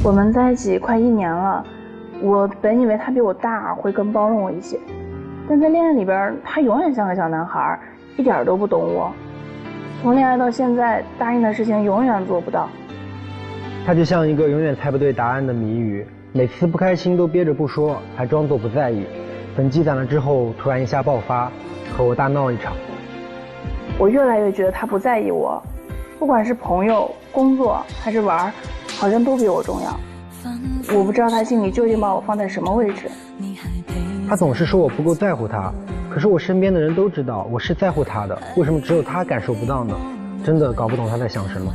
我们在一起快1年了，我本以为他比我大，会更包容我一些，但在恋爱里边，他永远像个小男孩，一点都不懂我。从恋爱到现在，答应的事情永远做不到。他就像一个永远猜不对答案的谜语，每次不开心都憋着不说，还装作不在意，等积攒了之后，突然一下爆发，和我大闹一场。我越来越觉得他不在意我，不管是朋友、工作还是玩，好像都比我重要。我不知道他心里究竟把我放在什么位置。他总是说我不够在乎他，可是我身边的人都知道我是在乎他的，为什么只有他感受不到呢？真的搞不懂他在想什么。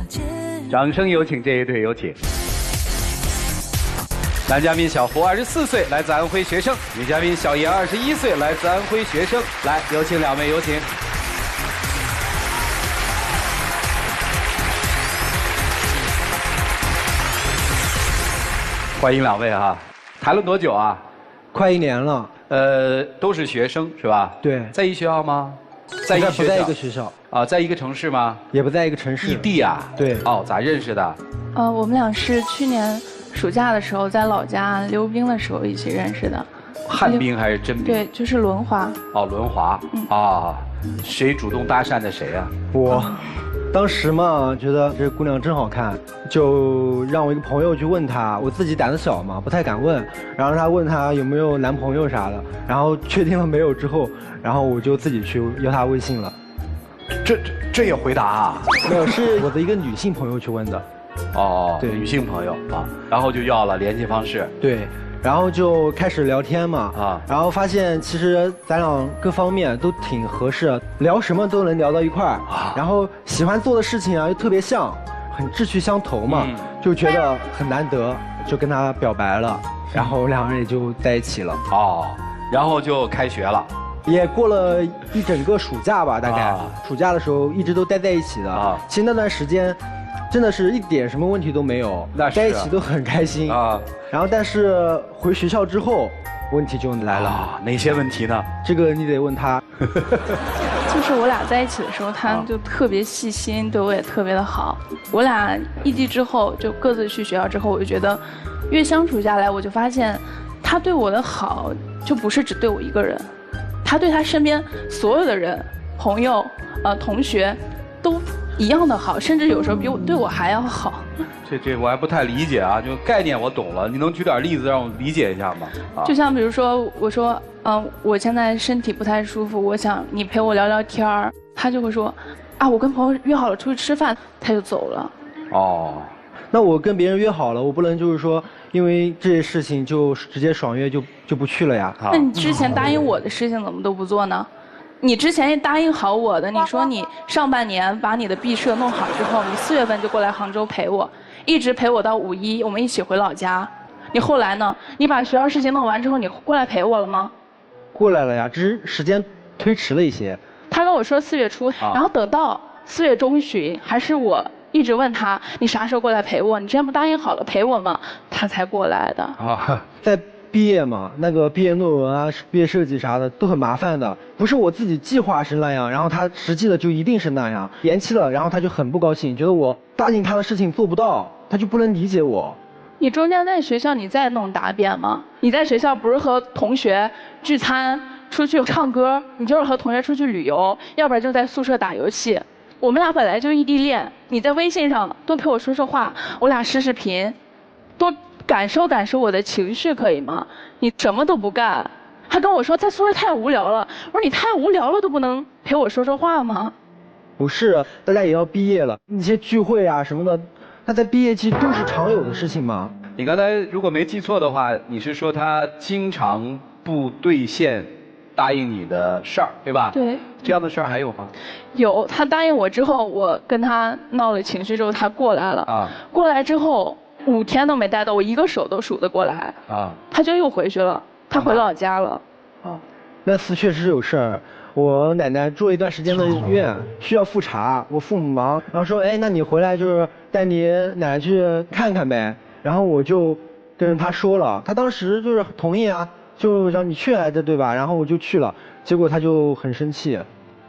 掌声有请这一对，有请。男嘉宾小福24岁，来自安徽学生；女嘉宾小严21岁，来自安徽学生。来，有请两位，有请。欢迎两位哈，谈了多久啊？快1年了。都是学生是吧？对。在一学校吗？在一学校。不在一个学校。啊，在一个城市吗？也不在一个城市。异地啊？对。哦，咋认识的？我们俩是去年暑假的时候在老家溜冰的时候一起认识的。旱冰还是真冰？对，就是轮滑。哦，轮滑。啊，谁主动搭讪的谁啊？我。当时嘛，觉得这姑娘真好看，就让我一个朋友去问她，我自己胆子小嘛，不太敢问，然后他问她有没有男朋友啥的，然后确定了没有之后，然后我就自己去要她微信了。这也回答啊？没有，是我的一个女性朋友去问的。哦，对，女性朋友啊，然后就要了联系方式。对。然后就开始聊天嘛，然后发现其实咱俩各方面都挺合适，聊什么都能聊到一块儿，然后喜欢做的事情啊又特别像，很志趣相投嘛，就觉得很难得，就跟他表白了，然后两个人也就在一起了。哦，然后就开学了，也过了一整个暑假吧，大概暑假的时候一直都待在一起的。其实那段时间真的是一点什么问题都没有，在一起都很开心啊。然后但是回学校之后，问题就来了。哪些问题呢？这个你得问他。就是我俩在一起的时候，他就特别细心，对我也特别的好。我俩异地之后，就各自去学校之后，我就觉得，越相处下来，我就发现，他对我的好，就不是只对我一个人，他对他身边所有的人、朋友、同学，都一样的好，甚至有时候比我对我还要好。这我还不太理解啊，就概念我懂了，你能举点例子让我理解一下吗？就像比如说，我说，我现在身体不太舒服，我想你陪我聊聊天儿，他就会说，我跟朋友约好了出去吃饭，他就走了。哦，那我跟别人约好了，我不能就是说因为这些事情就直接爽约就不去了呀？那你之前答应我的事情怎么都不做呢？你之前也答应好我的，你说你上半年把你的毕设弄好之后，你4月份就过来杭州陪我，一直陪我到5一，我们一起回老家。你后来呢？你把学校事情弄完之后，你过来陪我了吗？过来了呀，只是时间推迟了一些。他跟我说4月初，然后等到4月中旬，还是我一直问他，你啥时候过来陪我？你之前不答应好了陪我吗？他才过来的。在毕业嘛，那个毕业论文啊、毕业设计啥的都很麻烦的，不是我自己计划是那样，然后他实际的就一定是那样，延期了，然后他就很不高兴，觉得我答应他的事情做不到，他就不能理解我。你中间在学校你再弄答辩吗？你在学校不是和同学聚餐、出去唱歌，你就是和同学出去旅游，要不然就在宿舍打游戏。我们俩本来就异地恋，你在微信上多陪我说说话，我俩视视频，多感受感受我的情绪可以吗？你什么都不干，还跟我说在宿舍太无聊了。我说你太无聊了都不能陪我说说话吗？不是，大家也要毕业了，一些聚会啊什么的，那在毕业期都是常有的事情嘛。你刚才如果没记错的话，你是说他经常不兑现答应你的事儿，对吧？对。这样的事儿还有吗？有，他答应我之后，我跟他闹了情绪之后，他过来了。过来之后5天都没待到，我一个手都数得过来。他就又回去了，他回老家了。那次确实是有事儿，我奶奶住了一段时间的院，需要复查，我父母忙，然后说，那你回来就是带你奶奶去看看呗。然后我就跟他说了，他当时就是同意啊，就让你去来着，对吧？然后我就去了，结果他就很生气。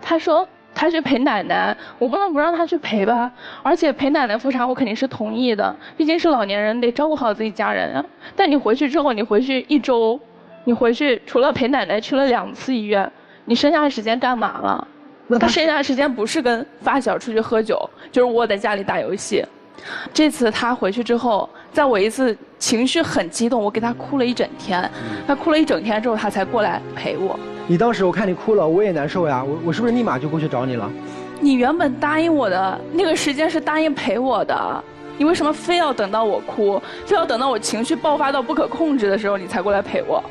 他说他去陪奶奶，我不能不让他去陪吧。而且陪奶奶复查我肯定是同意的，毕竟是老年人，得照顾好自己家人啊。但你回去之后，你回去1周，你回去除了陪奶奶去了2次医院，你剩下的时间干嘛了？他剩下的时间不是跟发小出去喝酒，就是窝在家里打游戏。这次他回去之后，在我一次情绪很激动，我给他哭了1整天。他哭了1整天之后，他才过来陪我。你当时我看你哭了，我也难受呀，我是不是立马就过去找你了？你原本答应我的那个时间是答应陪我的，你为什么非要等到我哭，非要等到我情绪爆发到不可控制的时候，你才过来陪我？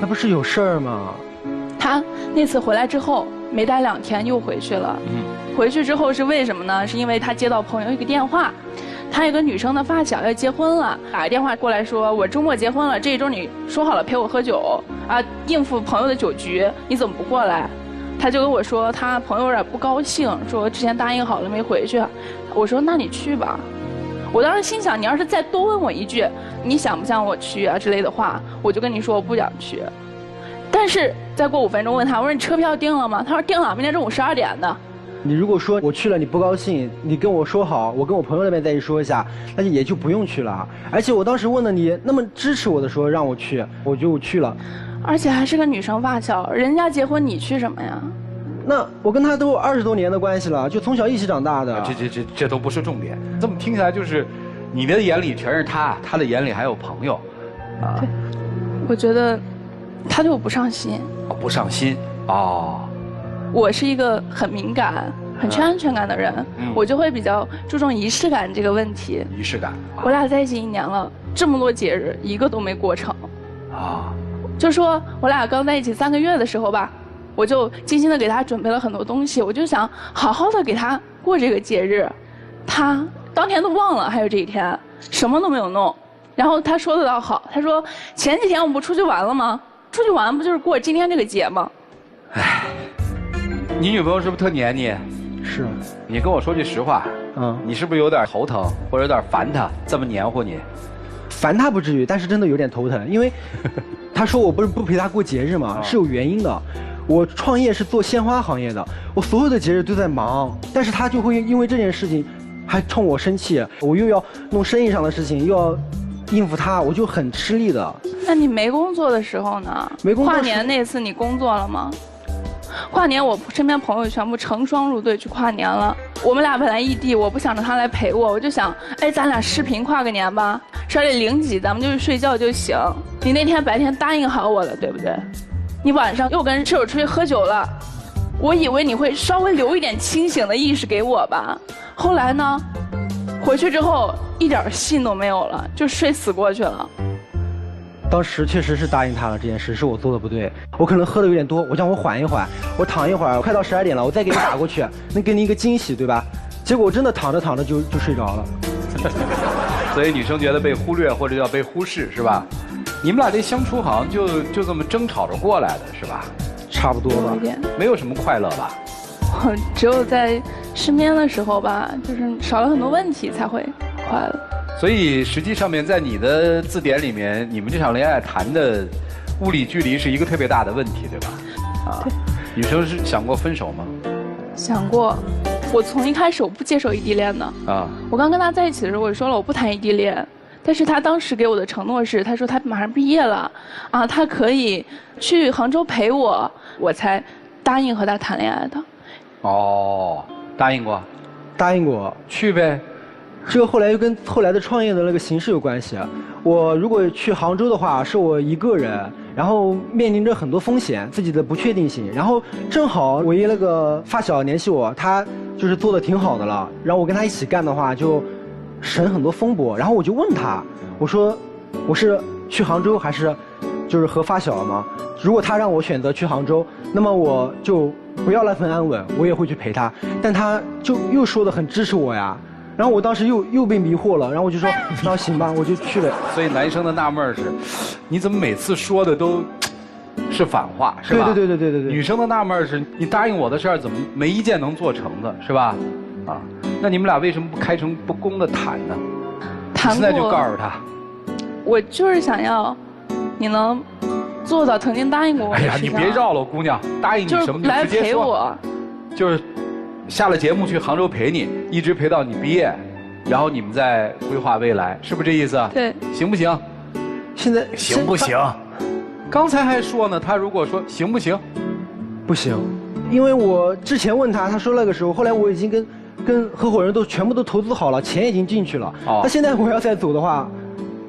那不是有事儿吗？他那次回来之后没待2天又回去了。回去之后是为什么呢？是因为他接到朋友一个电话，他有个女生的发小要结婚了，打个电话过来说，我周末结婚了，这一周你说好了陪我喝酒啊，应付朋友的酒局，你怎么不过来？他就跟我说他朋友有点不高兴，说之前答应好了没回去。我说那你去吧。我当时心想，你要是再多问我一句你想不想我去啊之类的话，我就跟你说我不想去。但是再过5分钟问他，我说你车票订了吗？他说订了，明天中午12点的。你如果说我去了你不高兴，你跟我说好，我跟我朋友那边再一说一下，那也就不用去了。而且我当时问了你那么支持我的时候让我去，我就去了。而且还是个女生发小，人家结婚你去什么呀？那我跟他都20多年的关系了，就从小一起长大的。这都不是重点。这么听起来就是，你的眼里全是他，他的眼里还有朋友，啊。对，我觉得他对我不上心。不上心哦。我是一个很敏感、很缺安全感的人，我就会比较注重仪式感这个问题。仪式感。我俩在一起1年了，这么多节日一个都没过成。啊。就说我俩刚在一起3个月的时候吧，我就精心的给他准备了很多东西，我就想好好的给他过这个节日。他当天都忘了还有这一天，什么都没有弄。然后他说的倒好，他说前几天我们不出去玩了吗？出去玩不就是过今天这个节吗？唉，你女朋友是不是特黏你？是。你跟我说句实话，你是不是有点头疼或者有点烦她，这么黏糊你？烦她不至于，但是真的有点头疼，因为她说我不陪她过节日嘛，是有原因的。我创业是做鲜花行业的，我所有的节日都在忙，但是她就会因为这件事情还冲我生气，我又要弄生意上的事情，又要应付她，我就很吃力的。那你没工作的时候呢？没工作。跨年那次你工作了吗？跨年我身边朋友全部成双入对去跨年了。我们俩本来异地，我不想着他来陪我，我就想，哎，咱俩视频跨个年吧，12点0几咱们就去睡觉就行。你那天白天答应好我了，对不对？你晚上又跟室友出去喝酒了，我以为你会稍微留一点清醒的意识给我吧。后来呢，回去之后一点信都没有了，就睡死过去了。当时确实是答应他了，这件事是我做的不对，我可能喝的有点多，我让我缓一缓，我躺一会儿，快到12点了，我再给你打过去，能给你一个惊喜，对吧？结果我真的躺着躺着就睡着了。所以女生觉得被忽略或者叫被忽视，是吧？你们俩这相处好像就这么争吵着过来的，是吧？差不多吧。没有什么快乐吧？我只有在身边的时候吧，就是少了很多问题才会快乐。所以实际上面在你的字典里面，你们这场恋爱谈的物理距离是一个特别大的问题，对吧？啊，对。女生是想过分手吗？想过。我从一开始我不接受异地恋的。啊。我刚跟他在一起的时候，我就说了我不谈异地恋，但是他当时给我的承诺是，他说他马上毕业了，啊，他可以去杭州陪我，我才答应和他谈恋爱的。哦，答应过？答应过。去呗。这个后来又跟后来的创业的那个形式有关系。我如果去杭州的话，是我一个人，然后面临着很多风险，自己的不确定性。然后正好我一那个发小联系我，他就是做的挺好的了，然后我跟他一起干的话，就省很多风波。然后我就问他，我说我是去杭州还是就是和发小吗？如果他让我选择去杭州，那么我就不要那份安稳，我也会去陪他。但他就又说的很支持我呀。然后我当时又被迷惑了，然后我就说那行吧，我就去了。所以男生的纳闷是，你怎么每次说的都是反话，是吧？对。女生的纳闷是，你答应我的事儿怎么没一件能做成的，是吧？啊，那你们俩为什么不开诚布公的谈呢？谈过。现在就告诉他，我就是想要你能做到曾经答应过我的事情。哎呀，你别绕了，姑娘，答应你什么就直接说。就是来陪我。就是下了节目去杭州陪你，一直陪到你毕业，然后你们再规划未来，是不是这意思？对，行不行？现在行不行？刚才还说呢，他如果说行不行？不行，因为我之前问他，他说那个时候，后来我已经跟合伙人都全部都投资好了，钱已经进去了。哦。那现在我要再走的话，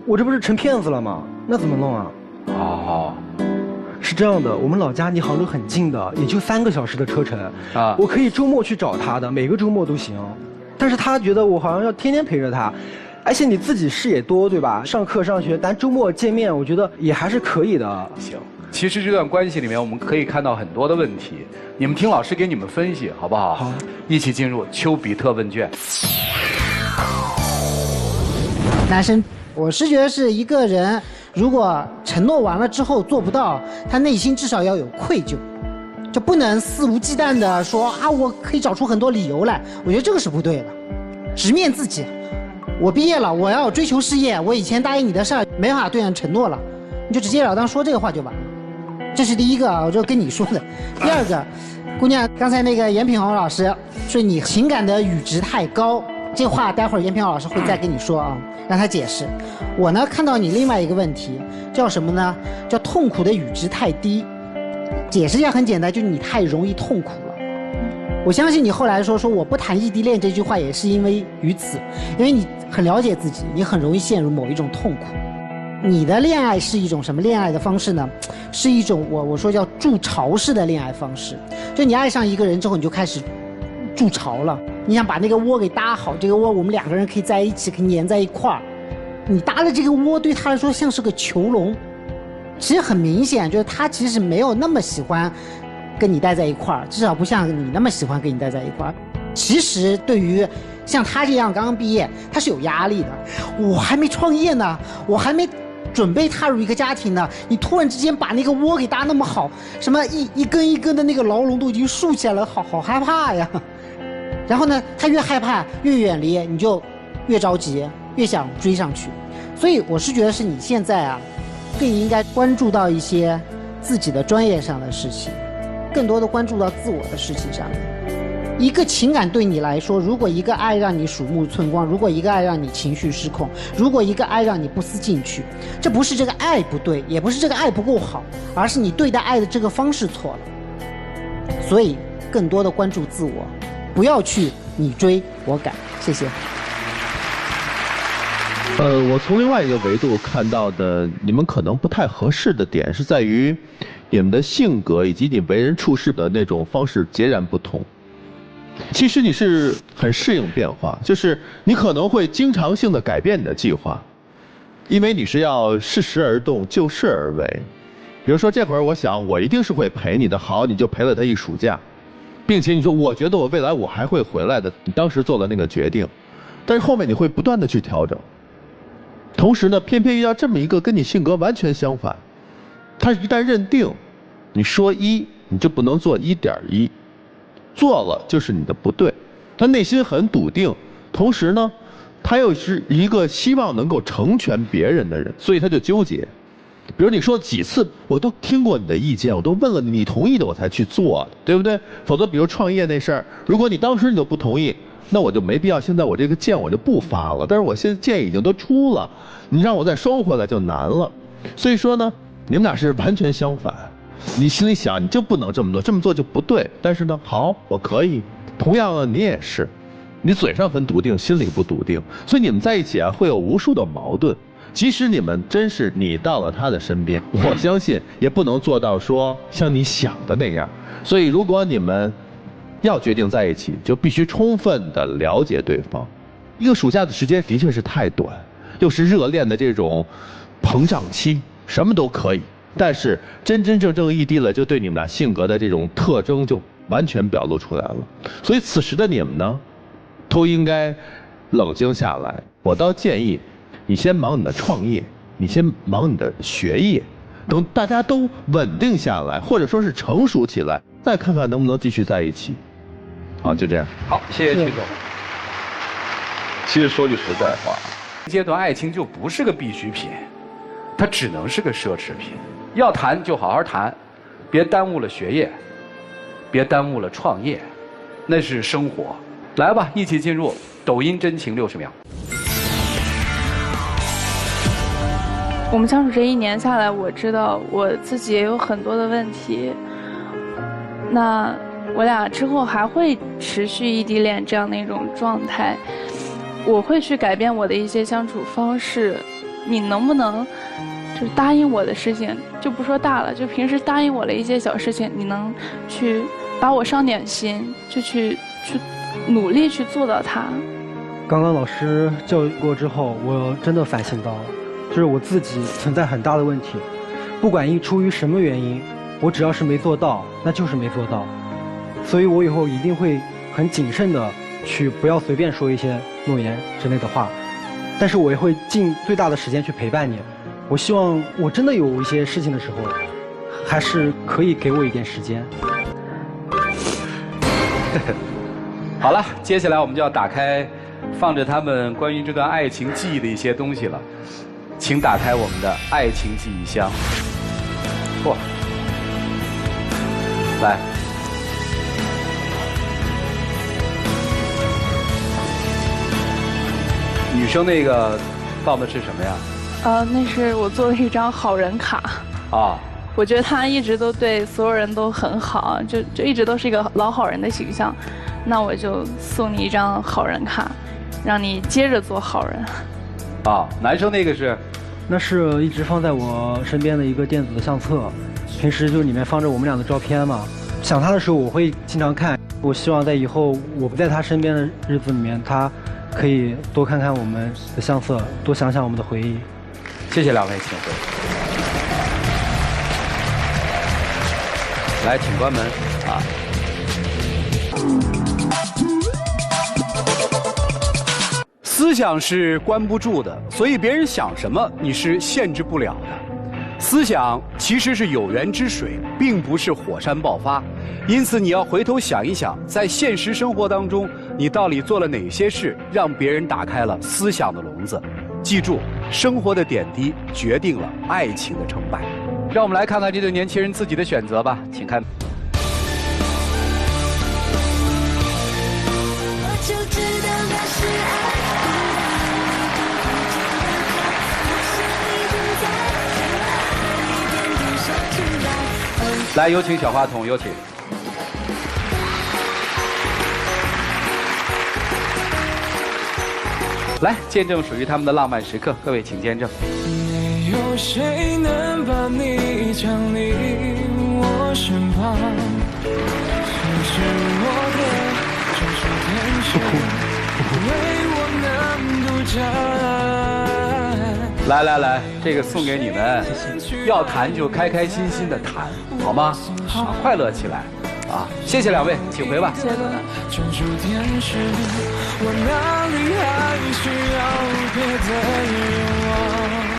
我这不是成骗子了吗？那怎么弄啊？哦。是这样的，我们老家离杭州很近的，也就3个小时的车程。啊。我可以周末去找他的，每个周末都行。但是他觉得我好像要天天陪着他，而且你自己事也多，对吧？上课上学，咱周末见面，我觉得也还是可以的。行。其实这段关系里面，我们可以看到很多的问题，你们听老师给你们分析，好不好？好。一起进入丘比特问卷。男生，我是觉得是一个人，如果承诺完了之后做不到，他内心至少要有愧疚，就不能肆无忌惮的说啊，我可以找出很多理由来。我觉得这个是不对的，直面自己。我毕业了，我要追求事业，我以前答应你的事儿没法兑现承诺了，你就直截了当说这个话就完了。这是第一个啊，我就跟你说的。第二个，姑娘，刚才那个严品豪老师说你情感的阈值太高，这话待会儿严品豪老师会再跟你说啊，让他解释。我呢看到你另外一个问题叫什么呢？叫痛苦的阈值太低。解释一下很简单，就是你太容易痛苦了。我相信你后来说我不谈异地恋这句话也是因为于此，因为你很了解自己，你很容易陷入某一种痛苦。你的恋爱是一种什么恋爱的方式呢？是一种我说叫筑巢式的恋爱方式。就你爱上一个人之后，你就开始筑巢了。你想把那个窝给搭好，这个窝我们2个人可以在一起，可以粘在一块儿。你搭了这个窝，对他来说像是个囚笼。其实很明显，就是他其实没有那么喜欢跟你待在一块儿，至少不像你那么喜欢跟你待在一块儿。其实对于像他这样刚刚毕业，他是有压力的。我还没创业呢，我还没准备踏入一个家庭呢，你突然之间把那个窝给搭那么好，什么一根一根的那个牢笼都已经竖起来了，好害怕呀。然后呢，他越害怕越远离，你就越着急，越想追上去。所以我是觉得是你现在啊，更应该关注到一些自己的专业上的事情，更多的关注到自我的事情上面。一个情感对你来说，如果一个爱让你鼠目寸光，如果一个爱让你情绪失控，如果一个爱让你不思进取，这不是这个爱不对，也不是这个爱不够好，而是你对待爱的这个方式错了。所以更多的关注自我，不要去你追我赶。谢谢。我从另外一个维度看到的你们可能不太合适的点是在于你们的性格以及你为人处事的那种方式截然不同。其实你是很适应变化，就是你可能会经常性的改变你的计划，因为你是要适时而动，就事而为。比如说这会儿我想我一定是会陪你的，好，你就陪了他一暑假，并且你说我觉得我未来我还会回来的，你当时做了那个决定，但是后面你会不断的去调整。同时呢，偏偏遇到这么一个跟你性格完全相反，他一旦认定你说1，你就不能做1.1，做了就是你的不对。他内心很笃定，同时呢，他又是一个希望能够成全别人的人，所以他就纠结。比如你说几次，我都听过你的意见，我都问了你同意的我才去做的，对不对？否则比如创业那事儿，如果你当时你都不同意，那我就没必要现在我这个箭我就不发了。但是我现在箭已经都出了，你让我再收回来就难了。所以说呢，你们俩是完全相反。你心里想你就不能这么做，这么做就不对。但是呢，好，我可以。同样呢，你也是，你嘴上很笃定，心里不笃定，所以你们在一起啊会有无数的矛盾。即使你们真是你到了他的身边，我相信也不能做到说像你想的那样。所以如果你们要决定在一起，就必须充分的了解对方。一个暑假的时间的确是太短，又是热恋的这种膨胀期，什么都可以。但是真真正正异地了，就对你们俩性格的这种特征就完全表露出来了。所以此时的你们呢，都应该冷静下来。我倒建议你先忙你的创业，你先忙你的学业，等大家都稳定下来，或者说是成熟起来，再看看能不能继续在一起。好，就这样。好，谢谢曲总。其实说句实在话，阶段爱情就不是个必需品，它只能是个奢侈品。要谈就好好谈，别耽误了学业，别耽误了创业，那是生活。来吧，一起进入抖音真情60秒。我们相处这1年下来，我知道我自己也有很多的问题。那我俩之后还会持续异地恋这样的一种状态，我会去改变我的一些相处方式。你能不能就是答应我的事情，就不说大了，就平时答应我的一些小事情，你能去把我伤点心，就去努力去做到它。刚刚老师教育过之后，我真的反省到了，就是我自己存在很大的问题，不管出于什么原因，我只要是没做到，那就是没做到，所以我以后一定会很谨慎的去不要随便说一些诺言之类的话，但是我也会尽最大的时间去陪伴你。我希望我真的有一些事情的时候，还是可以给我一点时间。好了，接下来我们就要打开放着他们关于这段爱情记忆的一些东西了，请打开我们的爱情记忆箱。嚯，来，女生那个放的是什么呀？那是我做的一张好人卡。啊。我觉得他一直都对所有人都很好，就一直都是一个老好人的形象。那我就送你一张好人卡，让你接着做好人。啊，男生那个是？那是一直放在我身边的一个电子的相册，平时就里面放着我们俩的照片嘛。想他的时候我会经常看，我希望在以后我不在他身边的日子里面，他可以多看看我们的相册，多想想我们的回忆。谢谢两位，请回。来，请关门啊！思想是关不住的，所以别人想什么你是限制不了的。思想其实是有源之水，并不是火山爆发。因此你要回头想一想，在现实生活当中，你到底做了哪些事，让别人打开了思想的笼子。记住，生活的点滴决定了爱情的成败。让我们来看看这对年轻人自己的选择吧，请看。来，有请小话筒，有请。来，见证属于他们的浪漫时刻，各位请见证。没有谁能把你降临我身旁，其实我的就是天使，为我能独占。来，这个送给你们，要弹就开开心心的弹，好吗？好，快乐起来。啊，谢谢两位，请回吧。谢谢各位。专属天使，我哪里还需要别的人？